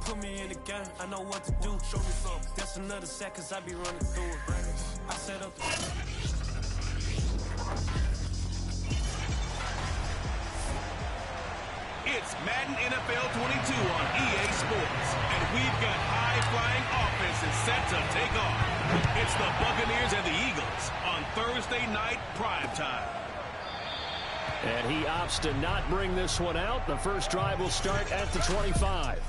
put me in the game, I know what to do. Show me something. That's another sack, cause I be running through it. I set up the... It's Madden NFL 22 on EA Sports, and we've got high-flying offenses set to take off. It's the Buccaneers and the Eagles on Thursday night primetime. And he opts to not bring this one out. The first drive will start at the 25.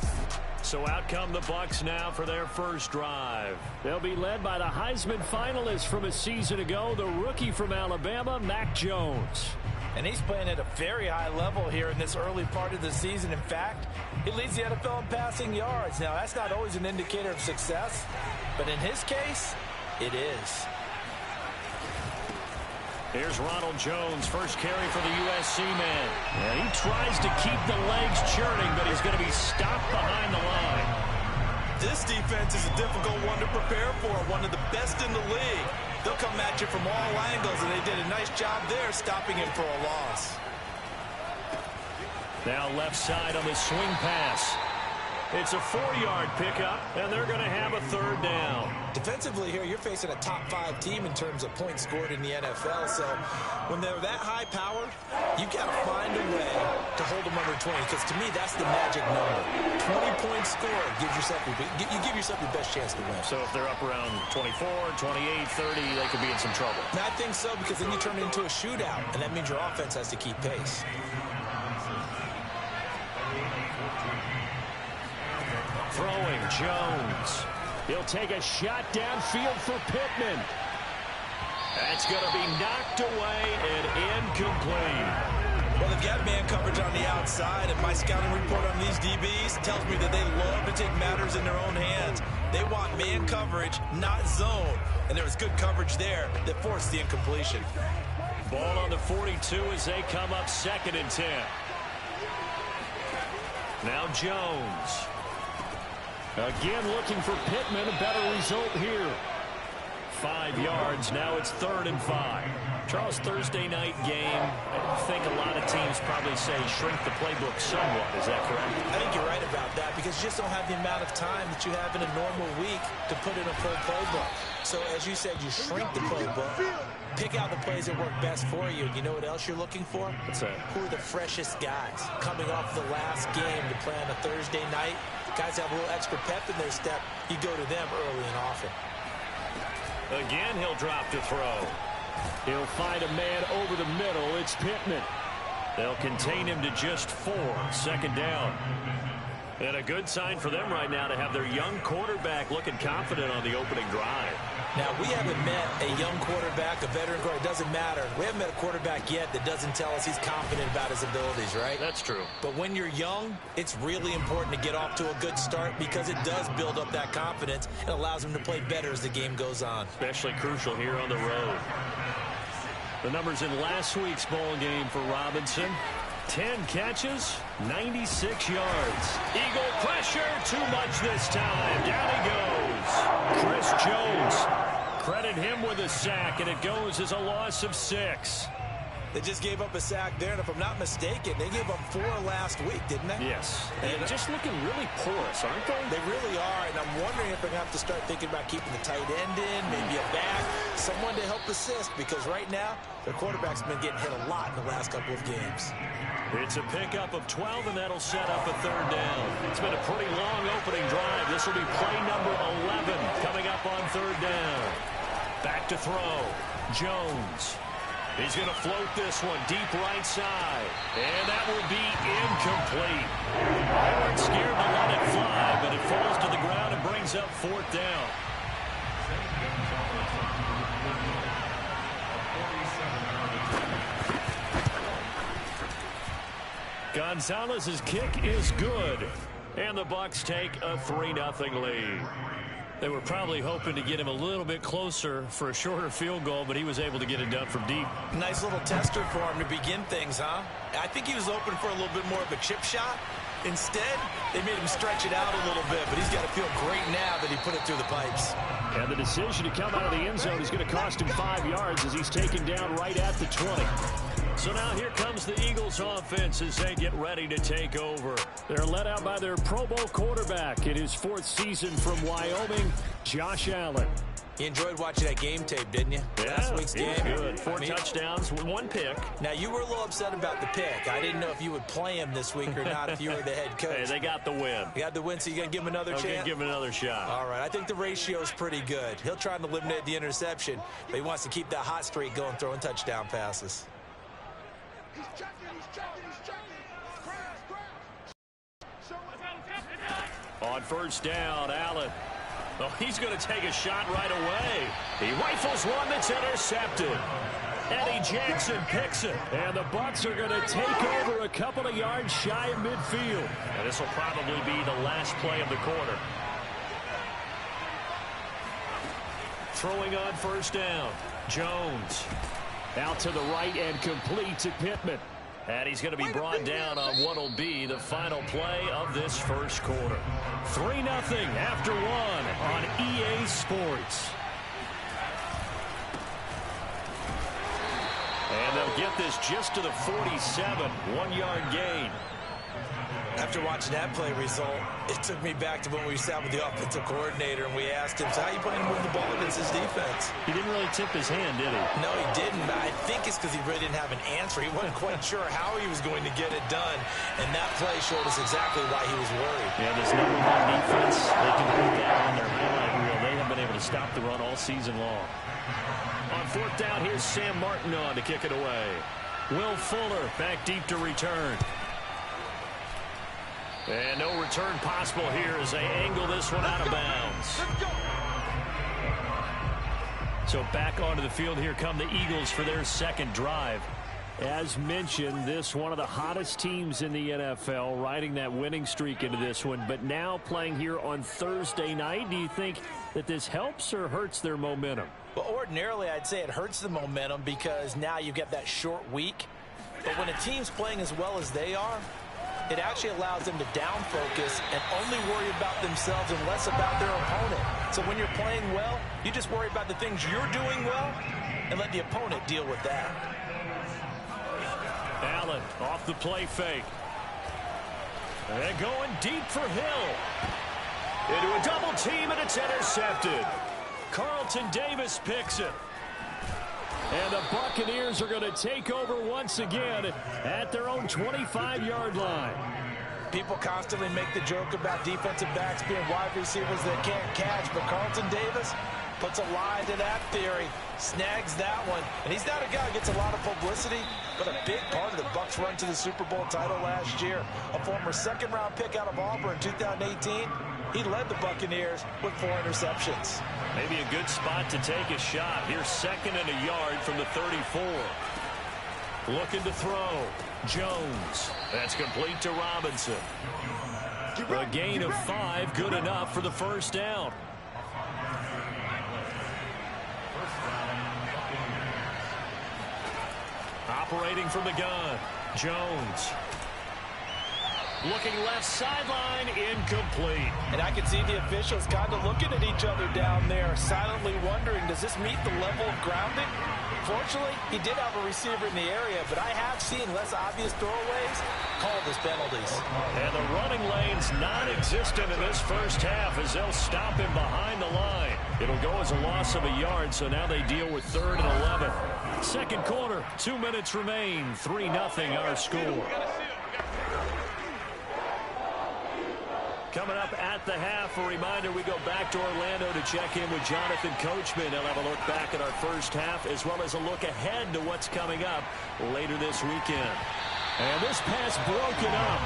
So out come the Bucs now for their first drive. They'll be led by the Heisman finalist from a season ago, the rookie from Alabama, Mac Jones. And he's playing at a very high level here in this early part of the season. In fact, he leads the NFL in passing yards. Now, that's not always an indicator of success, but in his case, it is. Here's Ronald Jones, first carry for the USC man. And he tries to keep the legs churning, but he's going to be stopped behind the line. This defense is a difficult one to prepare for, one of the best in the league. They'll come at you from all angles, and they did a nice job there stopping him for a loss. Now left side on the swing pass. It's a 4-yard pickup, and they're going to have a third down. Defensively here, you're facing a top-5 team in terms of points scored in the NFL. So when they're that high-powered, you've got to find a way to hold them under 20. Because to me, that's the magic number. 20 points scored gives yourself you give yourself your best chance to win. So if they're up around 24, 28, 30, they could be in some trouble. And I think so, because then you turn it into a shootout, and that means your offense has to keep pace. Throwing Jones. He'll take a shot downfield for Pittman. That's going to be knocked away and incomplete. Well, they've got man coverage on the outside, and my scouting report on these DBs tells me that they love to take matters in their own hands. They want man coverage, not zone. And there was good coverage there that forced the incompletion. Ball on the 42 as they come up 2nd and 10. Now Jones. Again looking for Pittman, a better result here. 5 yards, now it's 3rd and 5. Charles, Thursday night game, I think a lot of teams probably say shrink the playbook somewhat. Is that correct? I think you're right about that, because you just don't have the amount of time that you have in a normal week to put in a full playbook. So as you said, you shrink the playbook, pick out the plays that work best for you. You know what else you're looking for? What's that? Who are the freshest guys coming off the last game to play on a Thursday night? Guys have a little extra pep in their step. You go to them early and often. Again, he'll drop to throw. He'll find a man over the middle. It's Pittman. They'll contain him to just 4. 2nd down. And a good sign for them right now to have their young quarterback looking confident on the opening drive. Now, we haven't met a young quarterback, a veteran quarterback. It doesn't matter. We haven't met a quarterback yet that doesn't tell us he's confident about his abilities, right? That's true. But when you're young, it's really important to get off to a good start, because it does build up that confidence and allows him to play better as the game goes on. Especially crucial here on the road. The numbers in last week's bowl game for Robinson. 10 catches, 96 yards. Eagle pressure, too much this time. Down he goes. Chris Jones, credit him with a sack, and it goes as a loss of 6. They just gave up a sack there, and if I'm not mistaken, they gave up 4 last week, didn't they? Yes. And just looking really porous, aren't they? They really are, and I'm wondering if they're going to have to start thinking about keeping the tight end in, maybe a back, someone to help assist, because right now, their quarterback's been getting hit a lot in the last couple of games. It's a pickup of 12, and that'll set up a 3rd down. It's been a pretty long opening drive. This will be play number 11 coming up on 3rd down. Back to throw. Jones. He's going to float this one deep right side. And that will be incomplete. They weren't scared to let it fly, but it falls to the ground and brings up 4th down. Gonzalez's kick is good. And the Bucs take a 3-0 lead. They were probably hoping to get him a little bit closer for a shorter field goal, but he was able to get it done from deep. Nice little tester for him to begin things, huh? I think he was open for a little bit more of a chip shot. Instead, they made him stretch it out a little bit, but he's got to feel great now that he put it through the pipes. And the decision to come out of the end zone is going to cost him 5 yards as he's taken down right at the 20. So now here comes the Eagles offense as they get ready to take over. They're led out by their Pro Bowl quarterback in his 4th season from Wyoming, Josh Allen. You enjoyed watching that game tape, didn't you? Yeah, Last week's game. Good. 4 touchdowns, 1 pick. Now, you were a little upset about the pick. I didn't know if you would play him this week or not if you were the head coach. Hey, they got the win. You got the win, so you're going to give him another chance? I'm going to give him another shot. All right, I think the ratio's pretty good. He'll try and eliminate the interception, but he wants to keep that hot streak going, throwing touchdown passes. He's checking. On first down, Allen. Oh, he's going to take a shot right away. He rifles one that's intercepted. Eddie Jackson picks it. And the Bucs are going to take over a couple of yards shy of midfield. And this will probably be the last play of the quarter. Throwing on first down. Jones. Out to the right and complete to Pittman. And he's going to be brought down on what will be the final play of this first quarter. 3-0 after 1 on EA Sports. And they'll get this just to the 47, 1-yard gain. After watching that play result, it took me back to when we sat with the offensive coordinator and we asked him, so how are you planning to move the ball against his defense? He didn't really tip his hand, did he? No, he didn't. I think it's because he really didn't have an answer. He wasn't quite sure how he was going to get it done, and that play showed us exactly why he was worried. Yeah, this number 1 defense, they can put that on their highlight reel. They have been able to stop the run all season long. On 4th down, here's Sam Martin on to kick it away. Will Fuller back deep to return. And no return possible here as they angle this one out of bounds. So back onto the field, here come the Eagles for their second drive. As mentioned, this one of the hottest teams in the NFL, riding that winning streak into this one, but now playing here on Thursday night. Do you think that this helps or hurts their momentum? Well, ordinarily, I'd say it hurts the momentum because now you get that short week. But when a team's playing as well as they are, it actually allows them to down focus and only worry about themselves and less about their opponent. So when you're playing well, you just worry about the things you're doing well and let the opponent deal with that. Allen off the play fake. And going deep for Hill. Into a double team, and it's intercepted. Carlton Davis picks it. And the Buccaneers are going to take over once again at their own 25-yard line. People constantly make the joke about defensive backs being wide receivers that can't catch, but Carlton Davis puts a lie to that theory, snags that one. And he's not a guy who gets a lot of publicity, but a big part of the Bucs' run to the Super Bowl title last year. A former second-round pick out of Auburn in 2018. He led the Buccaneers with 4 interceptions. Maybe a good spot to take a shot. Here's 2nd and a yard from the 34. Looking to throw. Jones. That's complete to Robinson. A gain of 5, good enough for the first down. Operating from the gun. Jones. Looking left sideline, incomplete. And I can see the officials kind of looking at each other down there, silently wondering, does this meet the level of grounding? Fortunately, he did have a receiver in the area, but I have seen less obvious throwaways called as penalties. And the running lane's non-existent in this first half as they'll stop him behind the line. It'll go as a loss of a yard, so now they deal with 3rd and 11. Second quarter, 2 minutes remain, 3-0 our score. Coming up at the half, a reminder, we go back to Orlando to check in with Jonathan Coachman. He'll have a look back at our first half as well as a look ahead to what's coming up later this weekend. And this pass broken up.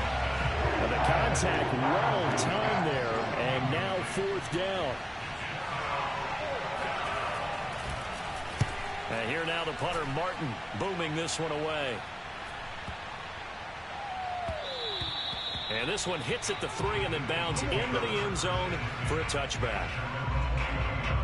And the contact well timed there, and now 4th down. And here now the punter, Martin, booming this one away. And this one hits at the 3 and then bounds into the end zone for a touchback.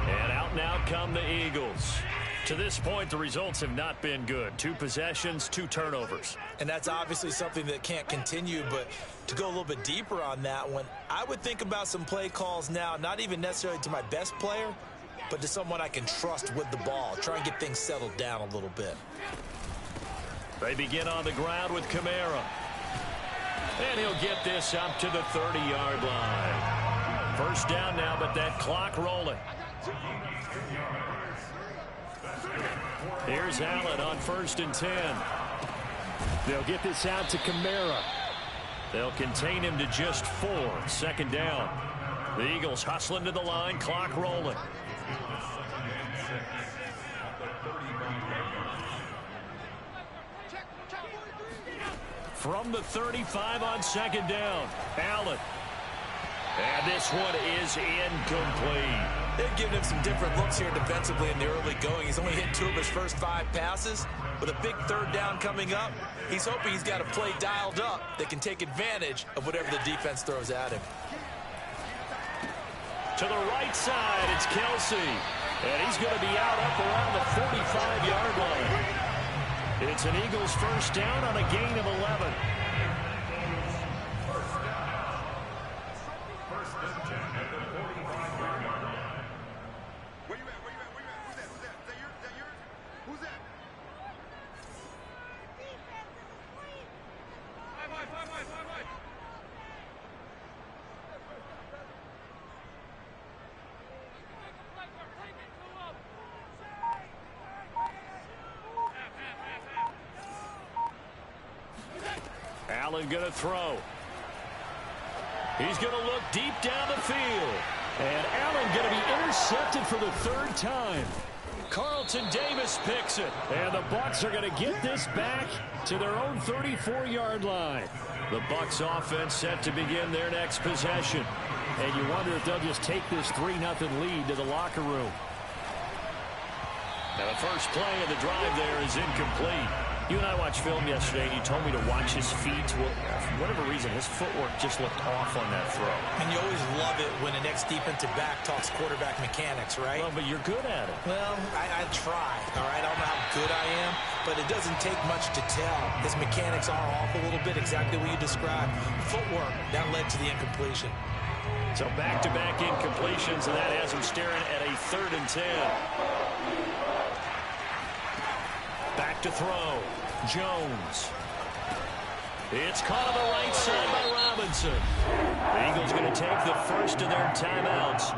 And out now come the Eagles. To this point, the results have not been good. 2 possessions, 2 turnovers. And that's obviously something that can't continue, but to go a little bit deeper on that one, I would think about some play calls now, not even necessarily to my best player, but to someone I can trust with the ball. Try and get things settled down a little bit. They begin on the ground with Kamara. And he'll get this up to the 30-yard line. First down now, but that clock rolling. Here's Allen on 1st and 10. They'll get this out to Kamara. They'll contain him to just 4. 2nd down. The Eagles hustling to the line, clock rolling. From the 35 on 2nd down, Allen. And this one is incomplete. They've given him some different looks here defensively in the early going. He's only hit 2 of his first 5 passes. With a big 3rd down coming up, he's hoping he's got a play dialed up that can take advantage of whatever the defense throws at him. To the right side, it's Kelsey. And he's going to be out up around the 45-yard line. It's an Eagles first down on a gain of 11. Allen going to throw. He's going to look deep down the field. And Allen going to be intercepted for the 3rd time. Carlton Davis picks it. And the Bucs are going to get this back to their own 34-yard line. The Bucs offense set to begin their next possession. And you wonder if they'll just take this 3-0 lead to the locker room. Now the first play of the drive there is incomplete. You and I watched film yesterday, and you told me to watch his feet. Well, for whatever reason, his footwork just looked off on that throw. And you always love it when an ex-defensive back talks quarterback mechanics, right? Well, but you're good at it. Well, I try, all right? I don't know how good I am, but it doesn't take much to tell. His mechanics are off a little bit, exactly what you described. Footwork, that led to the incompletion. So back-to-back incompletions, and that has him staring at a 3rd and 10. Back to throw. Jones. It's caught on the right side by Robinson. The Eagles going to take the first of their timeouts.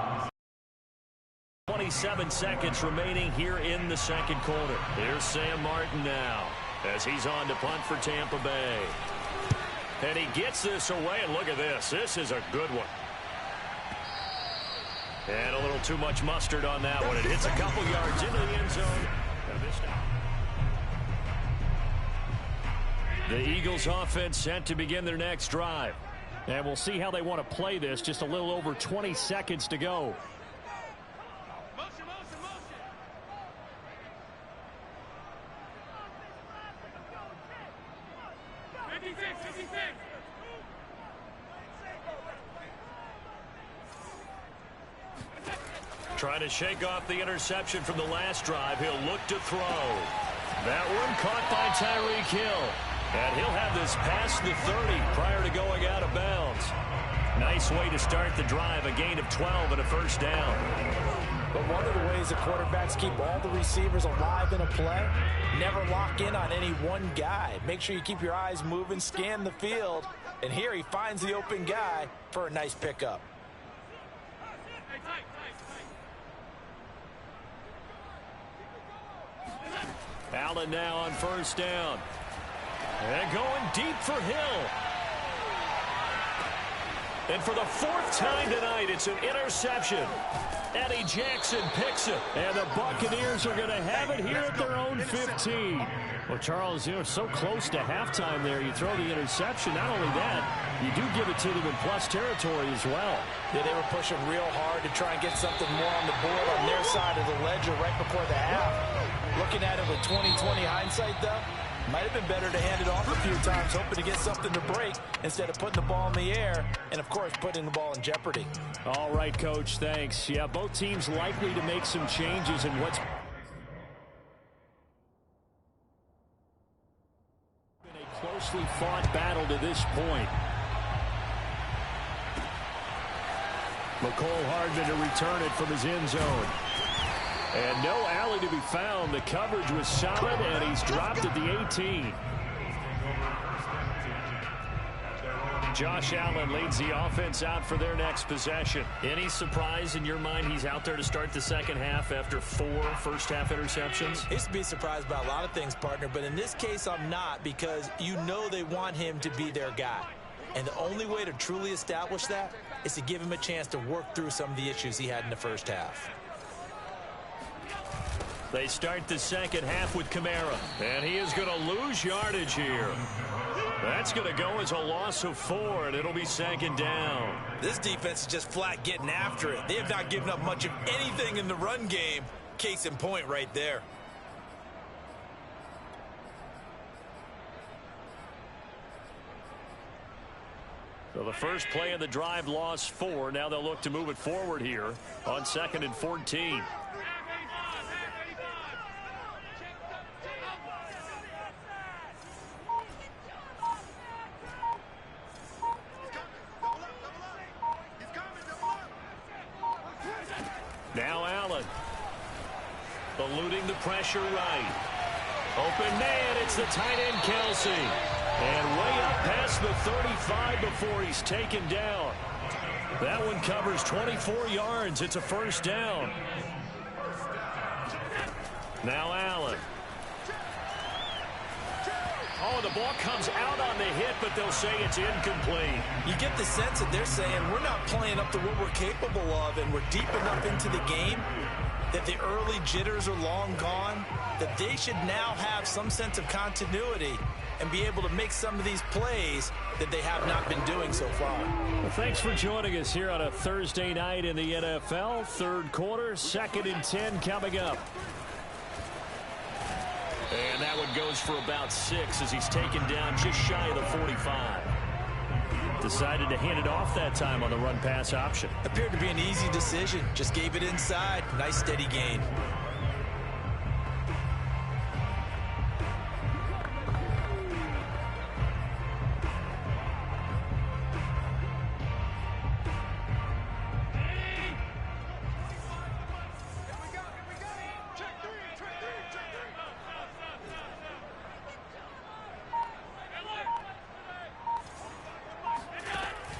27 seconds remaining here in the 2nd quarter. Here's Sam Martin now as he's on to punt for Tampa Bay. And he gets this away, and look at this. This is a good one. And a little too much mustard on that one. It hits a couple yards into the end zone. The Eagles offense set to begin their next drive. And we'll see how they want to play this. Just a little over 20 seconds to go. Motion, motion, motion. Trying to shake off the interception from the last drive. He'll look to throw. That one caught by Tyreek Hill. And he'll have this past the 30 prior to going out of bounds. Nice way to start the drive. A gain of 12 and a first down. But one of the ways the quarterbacks keep all the receivers alive in a play, never lock in on any one guy. Make sure you keep your eyes moving, scan the field. And here he finds the open guy for a nice pickup. Allen now on first down. And going deep for Hill. And for the 4th time tonight, it's an interception. Eddie Jackson picks it. And the Buccaneers are going to have it here at their own 15. Well, Charles, you're so close to halftime there. You throw the interception. Not only that, you do give it to them in plus territory as well. Yeah, they were pushing real hard to try and get something more on the board on their side of the ledger right before the half. Looking at it with 20/20 hindsight, though, might have been better to hand it off a few times, hoping to get something to break instead of putting the ball in the air and, of course, putting the ball in jeopardy. All right, Coach, thanks. Yeah, both teams likely to make some changes in what's been a closely fought battle to this point. McCole Hardman to return it from his end zone. And no alley to be found. The coverage was solid, and he's dropped at the 18. Josh Allen leads the offense out for their next possession. Any surprise in your mind he's out there to start the second half after 4 first-half interceptions? I used to be surprised by a lot of things, partner, but in this case I'm not, because you know they want him to be their guy. And the only way to truly establish that is to give him a chance to work through some of the issues he had in the first half. They start the second half with Kamara, and he is going to lose yardage here. That's going to go as a loss of 4, and it'll be second down. This defense is just flat getting after it. They have not given up much of anything in the run game. Case in point right there. So the first play of the drive lost 4. Now they'll look to move it forward here on 2nd and 14. Now Allen. Eluding the pressure right. Open man, it's the tight end Kelsey. And way up past the 35 before he's taken down. That one covers 24 yards. It's a first down. Now Allen. Oh, the ball comes out on the hit, but they'll say it's incomplete. You get the sense that they're saying we're not playing up to what we're capable of, and we're deep enough into the game that the early jitters are long gone, that they should now have some sense of continuity and be able to make some of these plays that they have not been doing so far. Well, thanks for joining us here on a Thursday night in the NFL. Third quarter, 2nd and 10 coming up. And that one goes for about 6 as he's taken down just shy of the 45. Decided to hand it off that time on the run-pass option. Appeared to be an easy decision. Just gave it inside. Nice steady gain.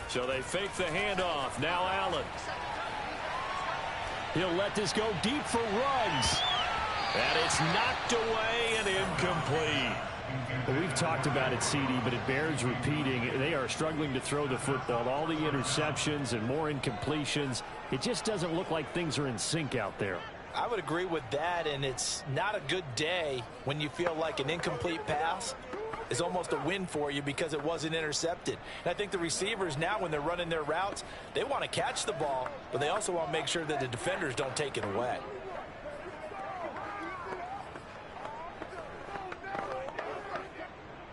So they fake the handoff. Now Allen. He'll let this go deep for Ruggs. And it's knocked away and incomplete. Well, we've talked about it, CD, but it bears repeating. They are struggling to throw the football. All the interceptions and more incompletions. It just doesn't look like things are in sync out there. I would agree with that, and it's not a good day when you feel like an incomplete pass is almost a win for you because it wasn't intercepted. And I think the receivers now, when they're running their routes, they want to catch the ball, but they also want to make sure that the defenders don't take it away.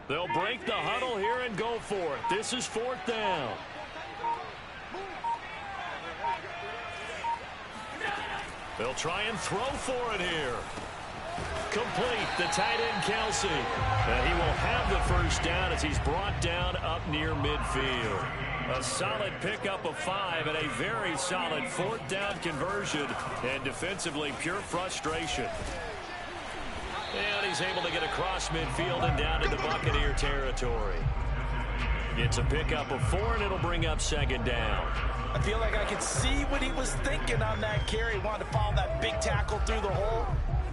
They'll break the huddle here and go for it. This is 4th down. They'll try and throw for it here. Complete, the tight end Kelsey. And he will have the first down as he's brought down up near midfield. A solid pickup of 5 and a very solid 4th down conversion. And defensively, pure frustration. And he's able to get across midfield and down into Buccaneer territory. It's a pickup of 4, and it'll bring up 2nd down. I feel like I could see what he was thinking on that carry. He wanted to follow that big tackle through the hole.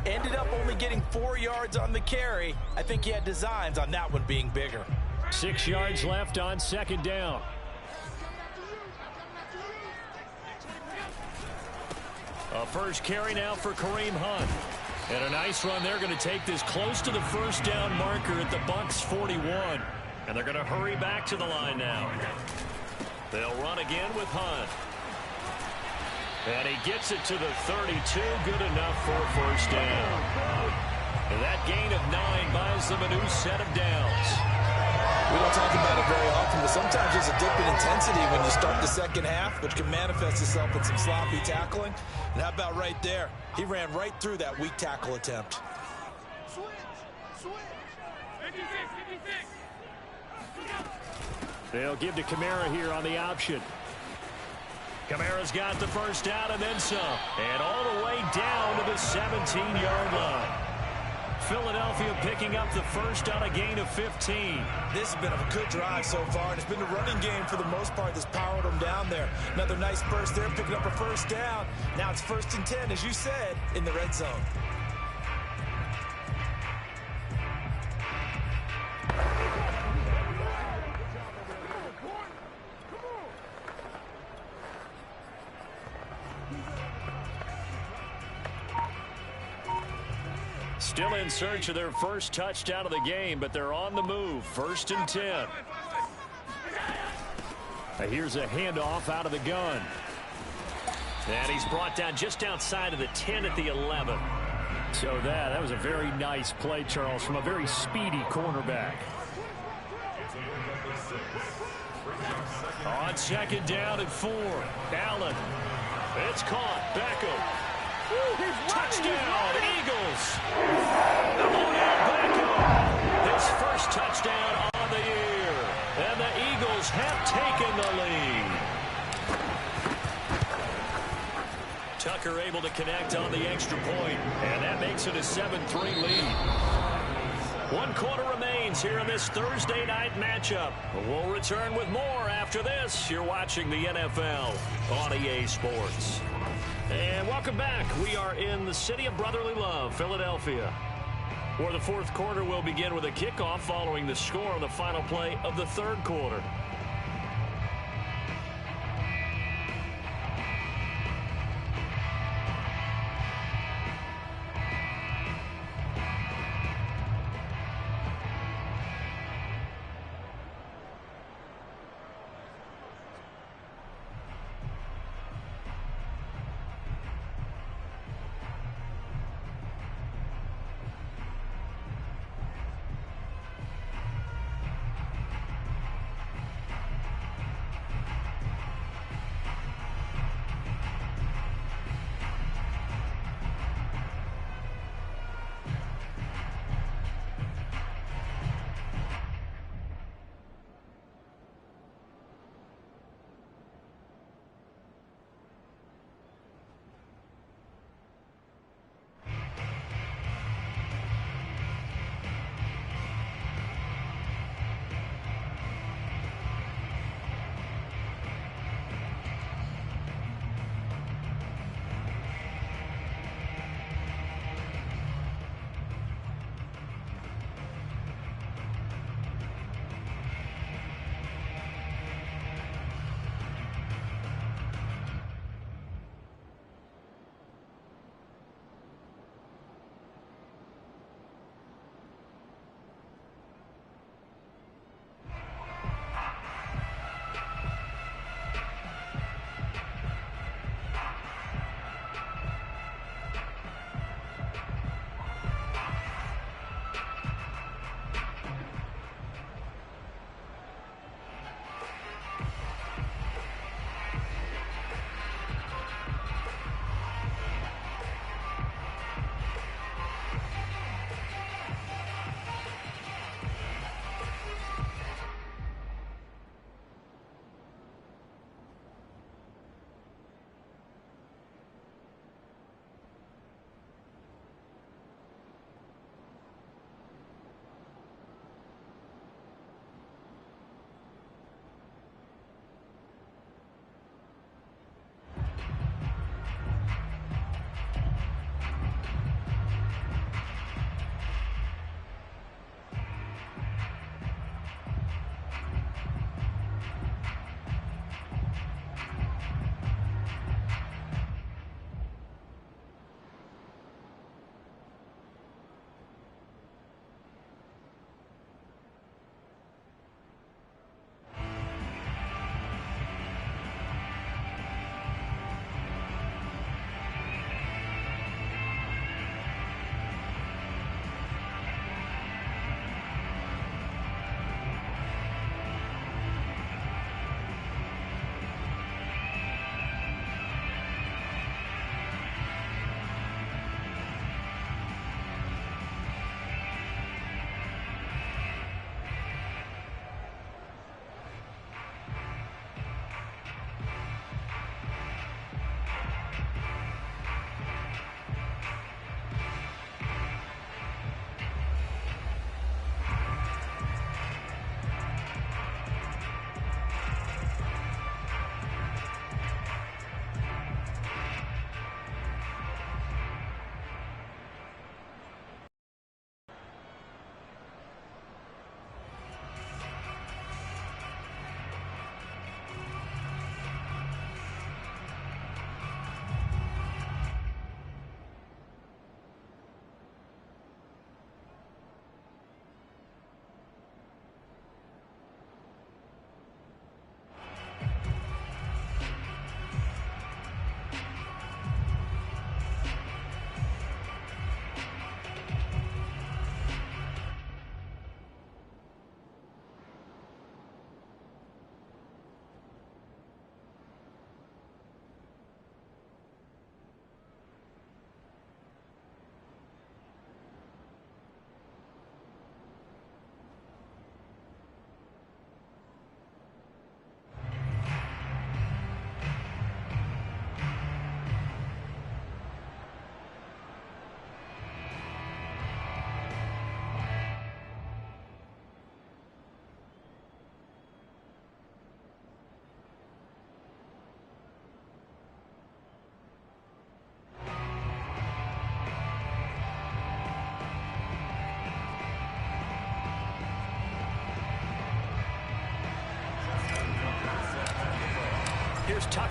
Ended up only getting 4 yards on the carry. I think he had designs on that one being bigger. 6 yards left on 2nd down. A first carry now for Kareem Hunt. And a nice run. They're going to take this close to the first down marker at the Bucs 41. And they're going to hurry back to the line now. They'll run again with Hunt. And he gets it to the 32. Good enough for a first down. And that gain of 9 buys them a new set of downs. We don't talk about it very often, but sometimes there's a dip in intensity when you start the second half, which can manifest itself in some sloppy tackling. And how about right there? He ran right through that weak tackle attempt. They'll give to Kamara here on the option. Kamara's got the first down and then some. And all the way down to the 17-yard line. Philadelphia picking up the first on a gain of 15. This has been a good drive so far, and it's been the running game for the most part that's powered them down there. Another nice burst there, picking up a first down. Now it's 1st and 10, as you said, in the red zone. Still in search of their first touchdown of the game, but they're on the move. 1st and 10. Here's a handoff out of the gun. And he's brought down just outside of the 10 at the 11. So that was a very nice play, Charles, from a very speedy cornerback. On 2nd down and 4. Allen. It's caught. Beckham. Touchdown, Eagles. Odell Beckham. His first touchdown on the year. And the Eagles have taken the lead. Tucker able to connect on the extra point, and that makes it a 7-3 lead. 1 quarter remains here in this Thursday night matchup. We'll return with more after this. You're watching the NFL on EA Sports. And welcome back. We are in the city of brotherly love, Philadelphia, where the 4th quarter will begin with a kickoff following the score on the final play of the 3rd quarter.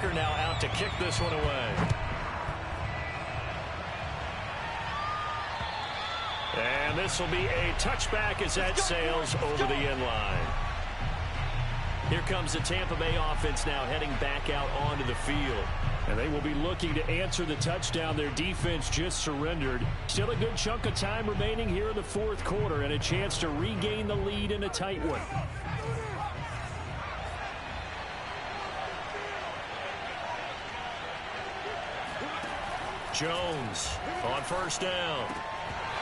kicker now out to kick this one away. And this will be a touchback as that sails over the end line. Here comes the Tampa Bay offense now heading back out onto the field. And they will be looking to answer the touchdown their defense just surrendered. Still a good chunk of time remaining here in the fourth quarter and a chance to regain the lead in a tight one. Jones on first down.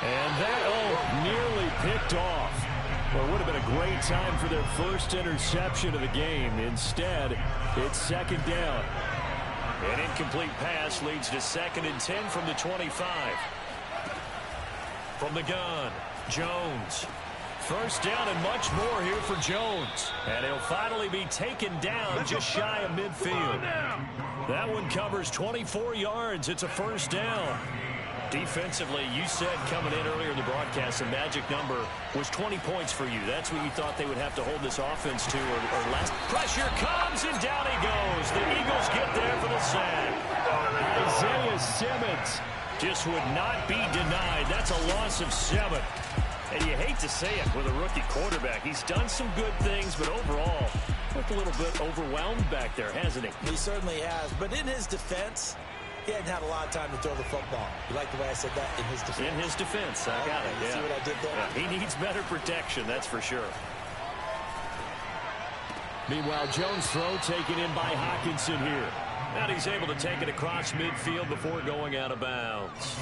And that, nearly picked off. Well, it would have been a great time for their first interception of the game. Instead, it's second down. An incomplete pass leads to 2nd and 10 from the 25. From the gun, Jones. First down and much more here for Jones. And he'll finally be taken down just shy of midfield. That one covers 24 yards. It's a first down. Defensively, you said coming in earlier in the broadcast, the magic number was 20 points for you. That's what you thought they would have to hold this offense to or less. Pressure comes, and down he goes. The Eagles get there for the sack. Isaiah Simmons just would not be denied. That's a loss of 7. And you hate to say it with a rookie quarterback. He's done some good things, but overall, looked a little bit overwhelmed back there, hasn't he? He certainly has. But in his defense, he hadn't had a lot of time to throw the football. You like the way I said that? In his defense. In his defense. I got it. You see what I did there? Yeah, he needs better protection, that's for sure. Meanwhile, Jones' throw taken in by Hawkinson here. And he's able to take it across midfield before going out of bounds.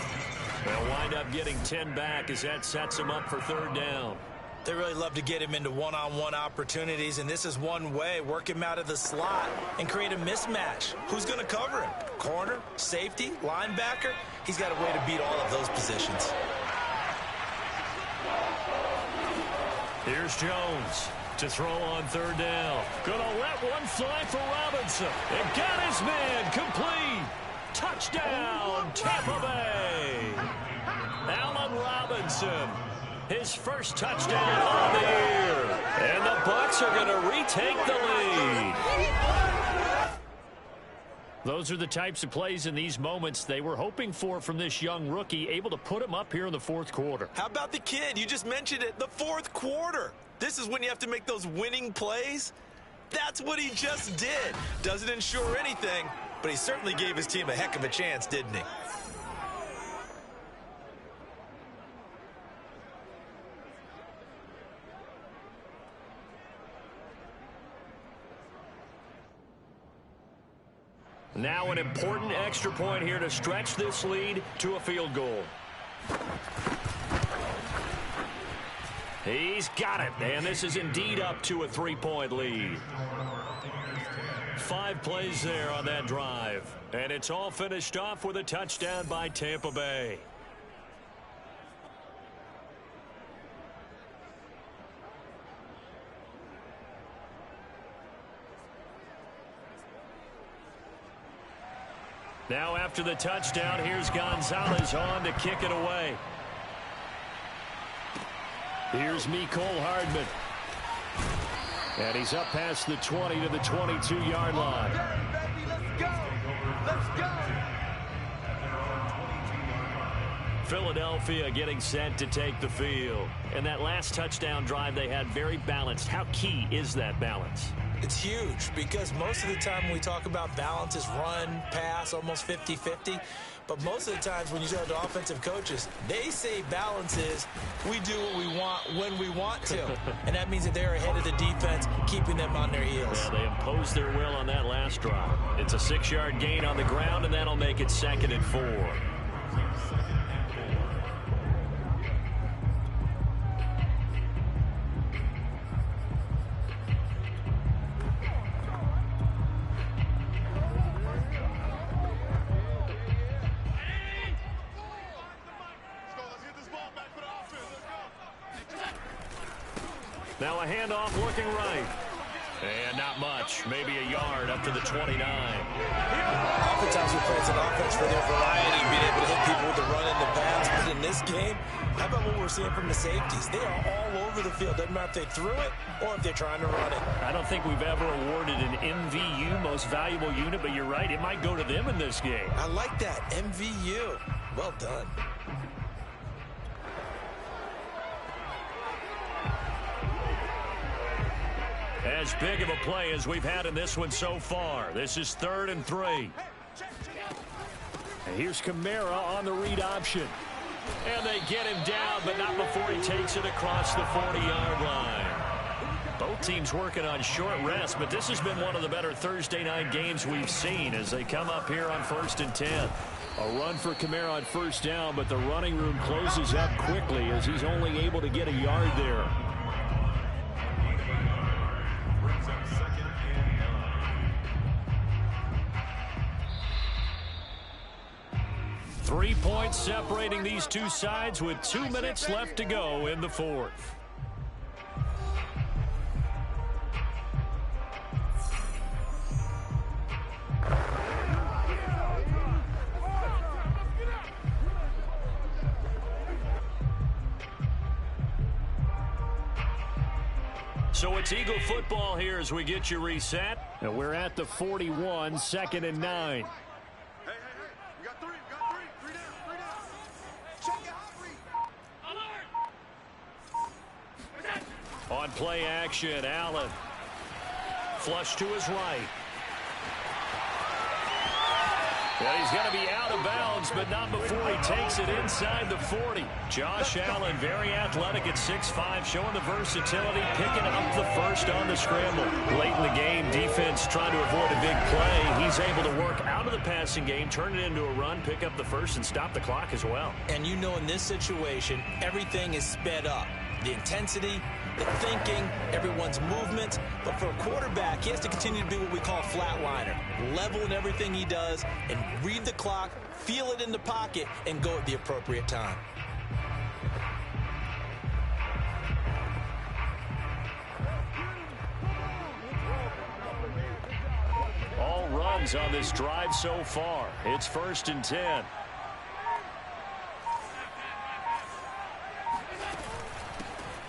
They'll wind up getting 10 back as that sets him up for third down. They really love to get him into one-on-one opportunities, and this is one way. Work him out of the slot and create a mismatch. Who's going to cover him? Corner, safety, linebacker? He's got a way to beat all of those positions. Here's Jones to throw on third down. Gonna let one fly for Robinson. And got his man complete. Touchdown, Tampa Bay. Allen Robinson. His first touchdown on the year. And the Bucs are going to retake the lead. Those are the types of plays in these moments they were hoping for from this young rookie, able to put him up here in the fourth quarter. How about the kid? You just mentioned it, the fourth quarter. This is when you have to make those winning plays. That's what he just did. Doesn't ensure anything, but he certainly gave his team a heck of a chance, didn't he? Now an important extra point here to stretch this lead to a field goal. He's got it, and this is indeed up to a 3-point lead. 5 plays there on that drive, and it's all finished off with a touchdown by Tampa Bay. Now after the touchdown, here's Gonzalez on to kick it away. Here's Mecole Hardman. And he's up past the 20 to the 22-yard line. Let's go. Let's go. Philadelphia getting set to take the field. And that last touchdown drive they had very balanced. How key is that balance? It's huge because most of the time when we talk about balance is run, pass, almost 50-50. But most of the times when you talk to offensive coaches, they say balance is we do what we want when we want to. And that means that they're ahead of the defense, keeping them on their heels. Yeah, they imposed their will on that last drive. It's a 6-yard gain on the ground, and that'll make it 2nd and 4. Now a handoff looking right. And not much. Maybe a yard up to the 29. Oftentimes we play defense and offense for their variety, being able to hit people with the run and the pass. But in this game, how about what we're seeing from the safeties? They are all over the field. Doesn't matter if they threw it or if they're trying to run it. I don't think we've ever awarded an MVU, most valuable unit, but you're right, it might go to them in this game. I like that, MVU. Well done. As big of a play as we've had in this one so far. This is 3rd and 3. And here's Kamara on the read option. And they get him down, but not before he takes it across the 40-yard line. Both teams working on short rest, but this has been one of the better Thursday night games we've seen as they come up here on 1st and 10. A run for Kamara on 1st down, but the running room closes up quickly as he's only able to get a yard there. 3 points separating these two sides with 2 minutes left to go in the 4th. So it's Eagle football here as we get you reset. And we're at the 41, 2nd and 9. On play action, Allen. Flush to his right. Well, he's going to be out of bounds, but not before he takes it inside the 40. Josh Allen, very athletic at 6'5", showing the versatility, picking up the first on the scramble. Late in the game, defense trying to avoid a big play. He's able to work out of the passing game, turn it into a run, pick up the first, and stop the clock as well. And you know in this situation, everything is sped up. The intensity, the thinking, everyone's movement. But for a quarterback, he has to continue to be what we call a flatliner. Level in everything he does and read the clock, feel it in the pocket, and go at the appropriate time. All runs on this drive so far. It's 1st and 10.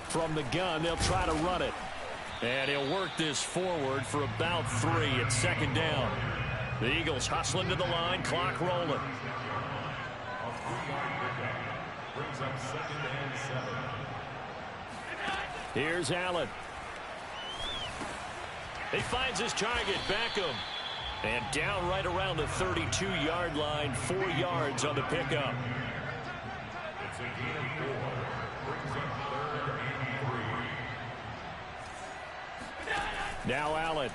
From the gun, they'll try to run it. And he'll work this forward for about 3 at 2nd down. The Eagles hustling to the line, clock rolling. Here's Allen. He finds his target, Beckham. And down right around the 32-yard line, 4 yards on the pickup. Now Allen.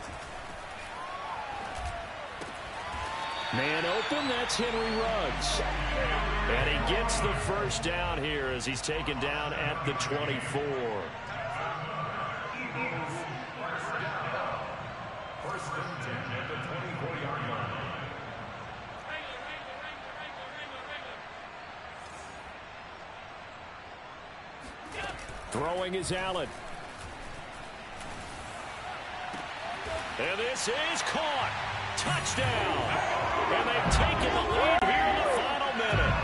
Man open, that's Henry Ruggs. And he gets the first down here as he's taken down at the 24. Throwing is Allen. And this is caught. Touchdown. And they've taken the lead here in the final minute.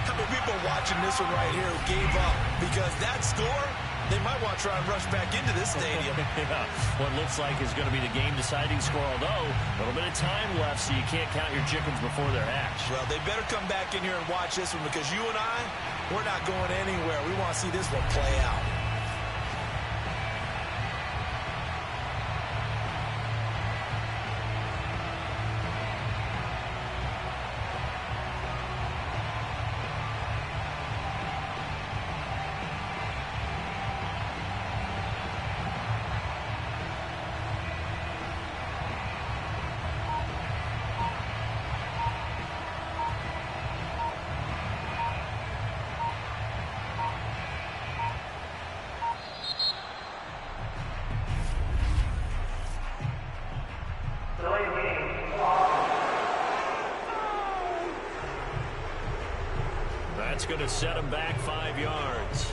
How many people watching this one right here who gave up? Because that score, they might want to try and rush back into this stadium. Yeah. What looks like is going to be the game-deciding score, although a little bit of time left, so you can't count your chickens before they're hatched. Well, they better come back in here and watch this one because you and I, we're not going anywhere. We want to see this one play out. That's going to set him back 5 yards.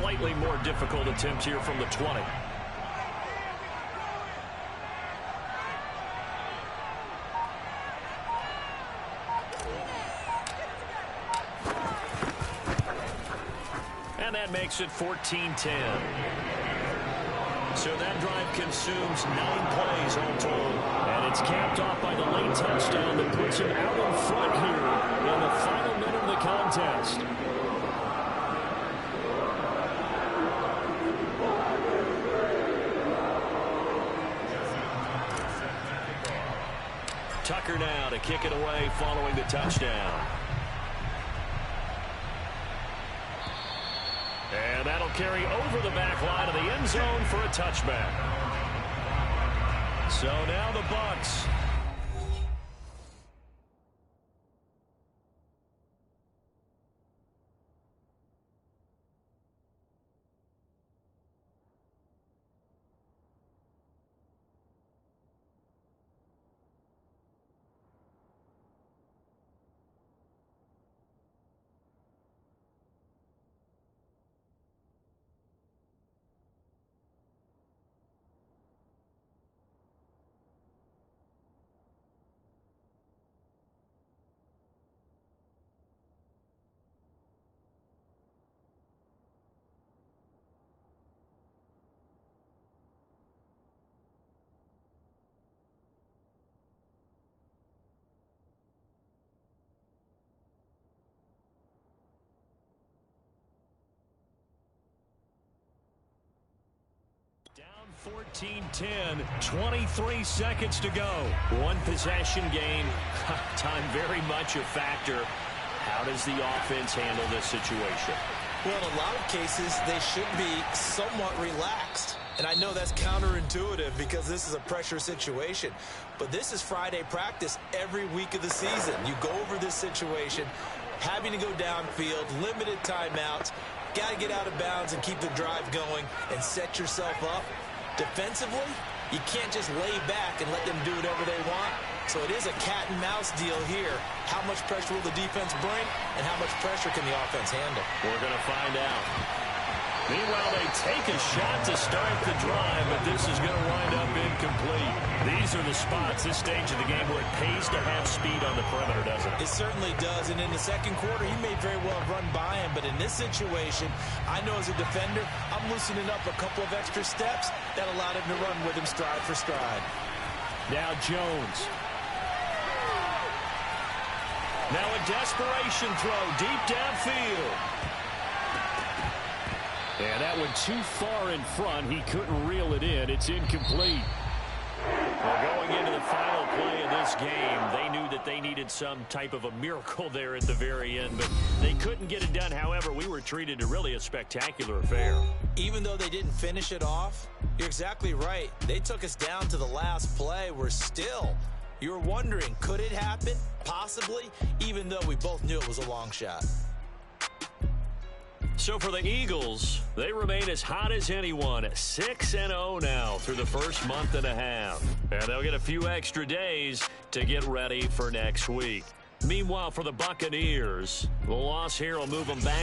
slightly more difficult attempt here from the 20. And that makes it 14-10. So that drive consumes 9 plays all told. And it's capped off by the late touchdown that puts him out in front here in the final minute of the contest. Tucker now to kick it away following the touchdown. And that'll carry over the back line of the end zone for a touchback. So now the Bucs. Down 14-10, 23 seconds to go. One possession game. Time very much a factor. How does the offense handle this situation? Well, in a lot of cases, they should be somewhat relaxed. And I know that's counterintuitive because this is a pressure situation. But this is Friday practice every week of the season. You go over this situation, having to go downfield, limited timeouts, got to get out of bounds and keep the drive going and set yourself up. Defensively, you can't just lay back and let them do whatever they want. So it is a cat and mouse deal here. How much pressure will the defense bring, and how much pressure can the offense handle? We're going to find out. Meanwhile, they take a shot to start the drive, but this is going to wind up incomplete. These are the spots, this stage of the game, where it pays to have speed on the perimeter, doesn't it? It certainly does, and in the second quarter, he may very well have run by him, but in this situation, I know as a defender, I'm loosening up a couple of extra steps that allowed him to run with him stride for stride. Now Jones. Now a desperation throw deep downfield. And that one too far in front. He couldn't reel it in. It's incomplete. Well, going into the final play of this game, they knew that they needed some type of a miracle there at the very end, but they couldn't get it done. However, we were treated to really a spectacular affair. Even though they didn't finish it off, you're exactly right. They took us down to the last play. We're still, you were wondering, could it happen? Possibly, even though we both knew it was a long shot. So for the Eagles, they remain as hot as anyone, 6-0 now through the first month and a half. And they'll get a few extra days to get ready for next week. Meanwhile, for the Buccaneers, the loss here will move them back